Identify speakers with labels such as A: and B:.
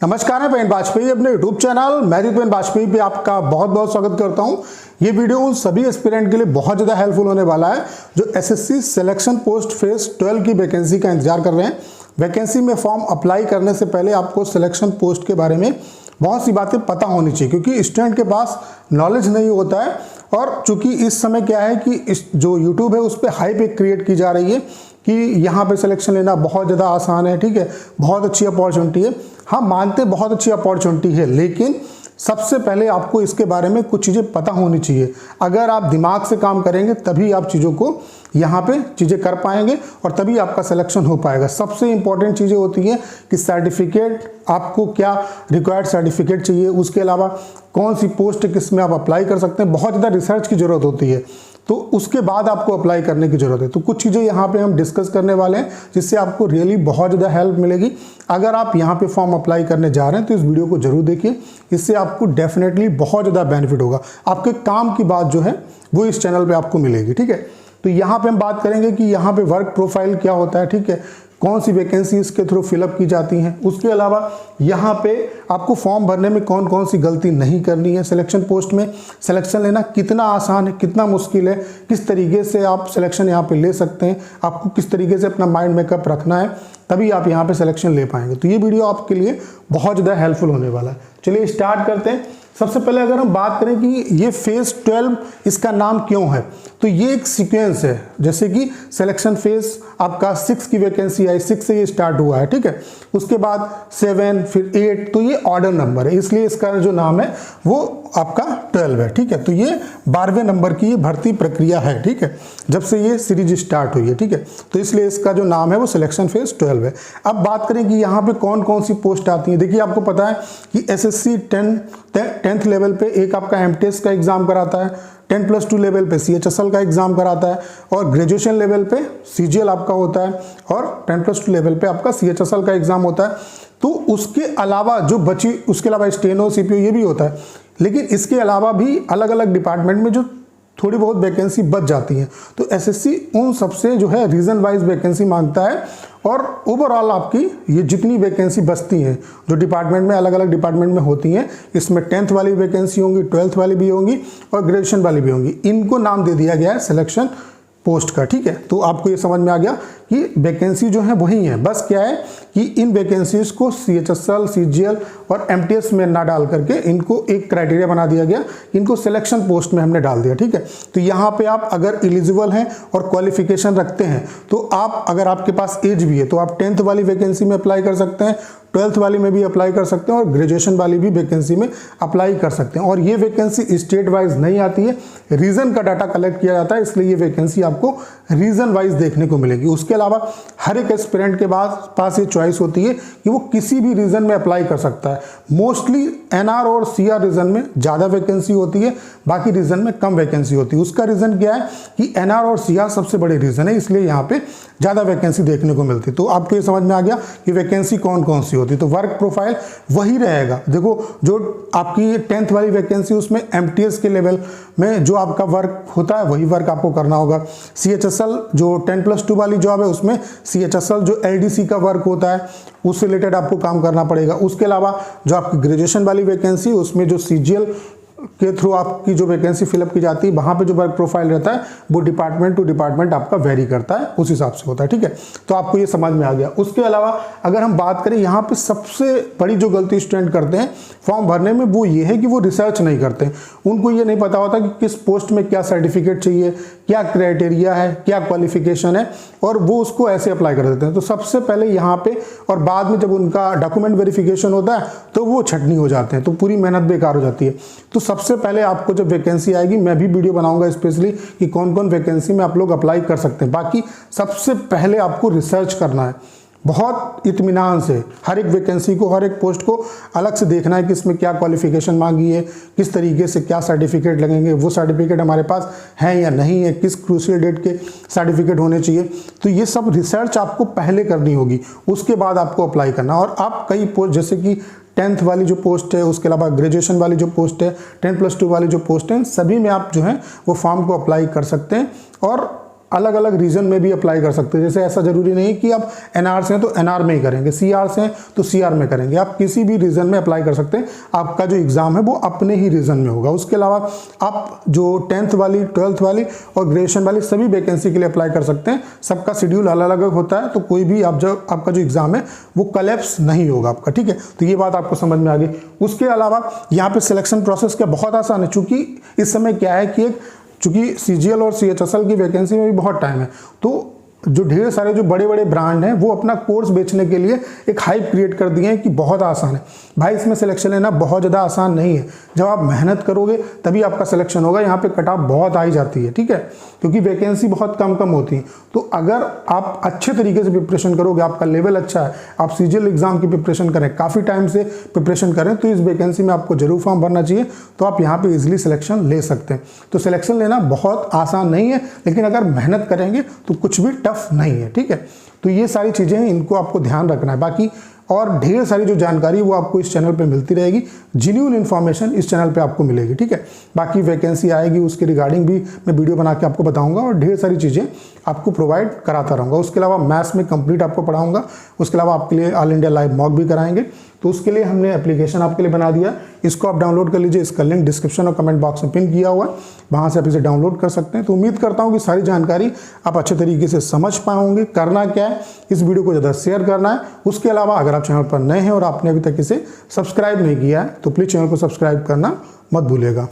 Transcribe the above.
A: नमस्कार, मैं पेन वाजपेयी अपने YouTube channel magic pen Vajpayee पे आपका बहुत बहुत स्वागत करता हूं। ये वीडियो उन सभी एस्पिरेंट के लिए बहुत ज़्यादा हेल्पफुल होने वाला है जो एसएससी सिलेक्शन पोस्ट फेज 12 की वैकेंसी का इंतजार कर रहे हैं। वैकेंसी में फॉर्म अप्लाई करने से पहले आपको सिलेक्शन पोस्ट के बारे में बहुत सी बातें पता होनी चाहिए, क्योंकि स्टूडेंट के पास नॉलेज नहीं होता है। और चूंकि इस समय क्या है कि इस जो यूट्यूब है उस पर हाइप एक क्रिएट की जा रही है कि यहाँ पे सिलेक्शन लेना बहुत ज़्यादा आसान है, ठीक है, बहुत अच्छी अपॉर्चुनिटी है। हाँ, मानते बहुत अच्छी अपॉर्चुनिटी है, लेकिन सबसे पहले आपको इसके बारे में कुछ चीज़ें पता होनी चाहिए। अगर आप दिमाग से काम करेंगे तभी आप चीज़ों को यहाँ पे चीज़ें कर पाएंगे और तभी आपका सिलेक्शन हो पाएगा। सबसे इंपॉर्टेंट चीज़ें होती हैं कि सर्टिफिकेट, आपको क्या रिक्वायर्ड सर्टिफिकेट चाहिए, उसके अलावा कौन सी पोस्ट किस में आप अप्लाई कर सकते हैं। बहुत ज़्यादा रिसर्च की ज़रूरत होती है, तो उसके बाद आपको अप्लाई करने की ज़रूरत है। तो कुछ चीज़ें यहाँ पे हम डिस्कस करने वाले हैं जिससे आपको रियली बहुत ज़्यादा हेल्प मिलेगी। अगर आप यहाँ पे फॉर्म अप्लाई करने जा रहे हैं तो इस वीडियो को जरूर देखिए, इससे आपको डेफिनेटली बहुत ज़्यादा बेनिफिट होगा। आपके काम की बात जो है वो इस चैनल पर आपको मिलेगी, ठीक है। तो यहाँ पे हम बात करेंगे कि यहाँ पे वर्क प्रोफाइल क्या होता है, ठीक है, कौन सी वैकेंसी इसके थ्रू फिलअप की जाती हैं। उसके अलावा यहाँ पे आपको फॉर्म भरने में कौन कौन सी गलती नहीं करनी है। सिलेक्शन पोस्ट में सिलेक्शन लेना कितना आसान है, कितना मुश्किल है, किस तरीके से आप सिलेक्शन यहाँ पे ले सकते हैं, आपको किस तरीके से अपना माइंड मेकअप रखना है, तभी आप यहाँ पे सिलेक्शन ले पाएंगे। तो ये वीडियो आपके लिए बहुत ज़्यादा हेल्पफुल होने वाला है। चलिए स्टार्ट करते हैं। सबसे पहले अगर हम बात करें कि ये फेज 12 इसका नाम क्यों है, तो ये एक सीक्वेंस है। जैसे कि सिलेक्शन फेज आपका 6 की वैकेंसी आई, 6 से ये स्टार्ट हुआ है, ठीक है। उसके बाद 7 फिर 8, तो ये ऑर्डर नंबर है, इसलिए इसका जो नाम है वो आपका 12 है, ठीक है। तो ये 12वें नंबर की ये भर्ती प्रक्रिया है, ठीक है, जब से ये सीरीज स्टार्ट हुई है, ठीक है। तो इसलिए इसका जो नाम है वो सिलेक्शन फेज 12 है। अब बात करें कि यहाँ पे कौन कौन सी पोस्ट आती है। देखिए, आपको पता है कि एसएससी 10th लेवल पे एक आपका एमटीएस का एग्जाम कराता है, 10+2 लेवल पे सीएचएसएल का एग्जाम कराता है, और ग्रेजुएशन लेवल पे सीजीएल आपका होता है, और 10+2 लेवल पे आपका सीएचएसएल का एग्जाम होता है। तो उसके अलावा जो बची, उसके अलावा स्टेनो सीपीओ ये भी होता है, लेकिन इसके अलावा भी अलग अलग डिपार्टमेंट में जो थोड़ी बहुत वैकेंसी बच जाती है। तो एसएससी उन सबसे जो है रीजन वाइज वैकेंसी मांगता है, और ओवरऑल आपकी ये जितनी वैकेंसी बचती हैं जो डिपार्टमेंट में, अलग अलग डिपार्टमेंट में होती हैं, इसमें 10th वाली वैकेंसी होंगी, 12th वाली भी होंगी और ग्रेजुएशन वाली भी होंगी। इनको नाम दे दिया गया है सिलेक्शन पोस्ट का, ठीक है। तो आपको ये समझ में आ गया कि वैकेंसी जो है वही है, बस क्या है कि इन वैकेंसीज को सीएचएसएल, सीजीएल और एमटीएस में ना डाल करके इनको एक क्राइटेरिया बना दिया गया, इनको सिलेक्शन पोस्ट में हमने डाल दिया, ठीक है। तो यहाँ पे आप अगर एलिजिबल हैं और क्वालिफिकेशन रखते हैं तो आप, अगर आपके पास एज भी है तो आप 10th वाली वैकेंसी में अप्लाई कर सकते हैं, 12th वाली में भी अप्लाई कर सकते हैं, और ग्रेजुएशन वाली भी वैकेंसी में अप्लाई कर सकते हैं। और ये वैकेंसी स्टेट वाइज नहीं आती है, रीजन का डाटा कलेक्ट किया जाता है, इसलिए ये वैकेंसी आपको रीजन वाइज देखने को मिलेगी। उसके अलावा हर एक एस्पिरेंट के पास ये चॉइस होती है कि वो किसी भी रीजन में अप्लाई कर सकता है। मोस्टली एनआर और सीआर रीजन में ज़्यादा वैकेंसी होती है, बाकी रीजन में कम वैकेंसी होती है। उसका रीजन क्या है कि एनआर और सीआर सबसे बड़े रीजन है, इसलिए यहाँ पे ज़्यादा वैकेंसी देखने को मिलती है। तो आपको ये समझ में आ गया कि वैकेंसी कौन कौन सी होती है। तो वर्क प्रोफाइल वही रहेगा। देखो, जो आपकी 10th वाली वैकेंसी उसमें एमटीएस के लेवल में जो आपका वर्क होता है वही वर्क आपको करना होगा। सीएचएसएल जो 10+2 वाली जॉब है उसमें सीएचएसएल जो एलडीसी का वर्क होता है उससे रिलेटेड आपको काम करना पड़ेगा। उसके अलावा जो आपकी ग्रेजुएशन वाली वैकेंसी उसमें जो सीजीएल के थ्रू आपकी जो वैकेंसी फिलअप की जाती है वहाँ पे जो वर्क प्रोफाइल रहता है वो डिपार्टमेंट टू डिपार्टमेंट आपका वेरी करता है, उस हिसाब से होता है, ठीक है। तो आपको ये समझ में आ गया। उसके अलावा अगर हम बात करें यहाँ पे सबसे बड़ी जो गलती स्टूडेंट करते हैं फॉर्म भरने में वो ये है कि वो रिसर्च नहीं करते। उनको ये नहीं पता होता कि किस पोस्ट में क्या सर्टिफिकेट चाहिए, क्या क्राइटेरिया है, क्या क्वालिफिकेशन है, और वो उसको ऐसे अप्लाई कर देते हैं। तो सबसे पहले यहाँ पे, और बाद में जब उनका डॉक्यूमेंट वेरिफिकेशन होता है तो वो छटनी हो जाते हैं, तो पूरी मेहनत बेकार हो जाती है। तो सबसे पहले आपको जब वैकेंसी आएगी, मैं भी वीडियो बनाऊंगा स्पेशली कि कौन कौन वैकेंसी में आप लोग अप्लाई कर सकते हैं। बाकी सबसे पहले आपको रिसर्च करना है बहुत इत्मीनान से, हर एक वैकेंसी को, हर एक पोस्ट को अलग से देखना है कि इसमें क्या क्वालिफिकेशन मांगी है, किस तरीके से क्या सर्टिफिकेट लगेंगे, वो सर्टिफिकेट हमारे पास है या नहीं है, किस क्रूशियल डेट के सर्टिफिकेट होने चाहिए। तो ये सब रिसर्च आपको पहले करनी होगी, उसके बाद आपको अप्लाई करना। और आप कई पोस्ट, जैसे कि 10th वाली जो पोस्ट है, उसके अलावा ग्रेजुएशन वाली जो पोस्ट है, 10+2 वाली जो पोस्ट है, सभी में आप जो है वो फॉर्म को अप्लाई कर सकते हैं। और अलग अलग रीजन में भी अप्लाई कर सकते हैं। जैसे ऐसा जरूरी नहीं कि आप एनआर से हैं तो एनआर में ही करेंगे, सीआर से हैं तो सीआर में करेंगे, आप किसी भी रीजन में अप्लाई कर सकते हैं। आपका जो एग्जाम है वो अपने ही रीजन में होगा। उसके अलावा आप जो 10th वाली, 12th वाली और ग्रेजुएशन वाली सभी वैकेंसी के लिए अप्लाई कर सकते हैं। सबका शेड्यूल अलग अलग होता है, तो कोई भी आपका जो एग्जाम है वो कलेप्स नहीं होगा आपका, ठीक है। तो ये बात आपको समझ में आ गई। उसके अलावा यहाँ पे सिलेक्शन प्रोसेस क्या बहुत आसान है, चूंकि इस समय क्या है कि चूंकि सीजीएल और सीएचएसएल की वैकेंसी में भी बहुत टाइम है, तो जो ढेर सारे जो बड़े बड़े ब्रांड हैं वो अपना कोर्स बेचने के लिए एक हाइप क्रिएट कर दिए हैं कि बहुत आसान है। भाई इसमें सिलेक्शन लेना बहुत ज़्यादा आसान नहीं है। जब आप मेहनत करोगे तभी आपका सिलेक्शन होगा। यहाँ पे कट ऑफ बहुत आई जाती है, ठीक है, क्योंकि वैकेंसी बहुत कम होती है। तो अगर आप अच्छे तरीके से प्रिपरेशन करोगे, आपका लेवल अच्छा है, आप सीजीएल एग्जाम की प्रिपरेशन करें, काफ़ी टाइम से प्रिपरेशन करें, तो इस वैकेंसी में आपको जरूर फॉर्म भरना चाहिए। तो आप यहाँ पे इजिली सिलेक्शन ले सकते हैं। तो सिलेक्शन लेना बहुत आसान नहीं है, लेकिन अगर मेहनत करेंगे तो कुछ भी टफ नहीं है, ठीक है। तो ये सारी चीज़ें हैं, इनको आपको ध्यान रखना है। बाकी और ढेर सारी जो जानकारी वो आपको इस चैनल पे मिलती रहेगी। जेन्युइन इन्फॉर्मेशन इस चैनल पे आपको मिलेगी, ठीक है। बाकी वैकेंसी आएगी उसके रिगार्डिंग भी मैं वीडियो बना के आपको बताऊंगा और ढेर सारी चीज़ें आपको प्रोवाइड कराता रहूँगा। उसके अलावा मैथ्स में कंप्लीट आपको पढ़ाऊंगा। उसके अलावा आपके लिए ऑल इंडिया लाइव मॉक भी कराएंगे। तो उसके लिए हमने एप्लीकेशन आपके लिए बना दिया, इसको आप डाउनलोड कर लीजिए। इसका लिंक डिस्क्रिप्शन और कमेंट बॉक्स में पिन किया हुआ है, वहाँ से आप इसे डाउनलोड कर सकते हैं। तो उम्मीद करता हूँ कि सारी जानकारी आप अच्छे तरीके से समझ पाओगे। करना क्या है, इस वीडियो को ज़्यादा शेयर करना है। उसके अलावा अगर आप चैनल पर नए हैं और आपने अभी तक इसे सब्सक्राइब नहीं किया है तो प्लीज़ चैनल को सब्सक्राइब करना मत भूलिएगा।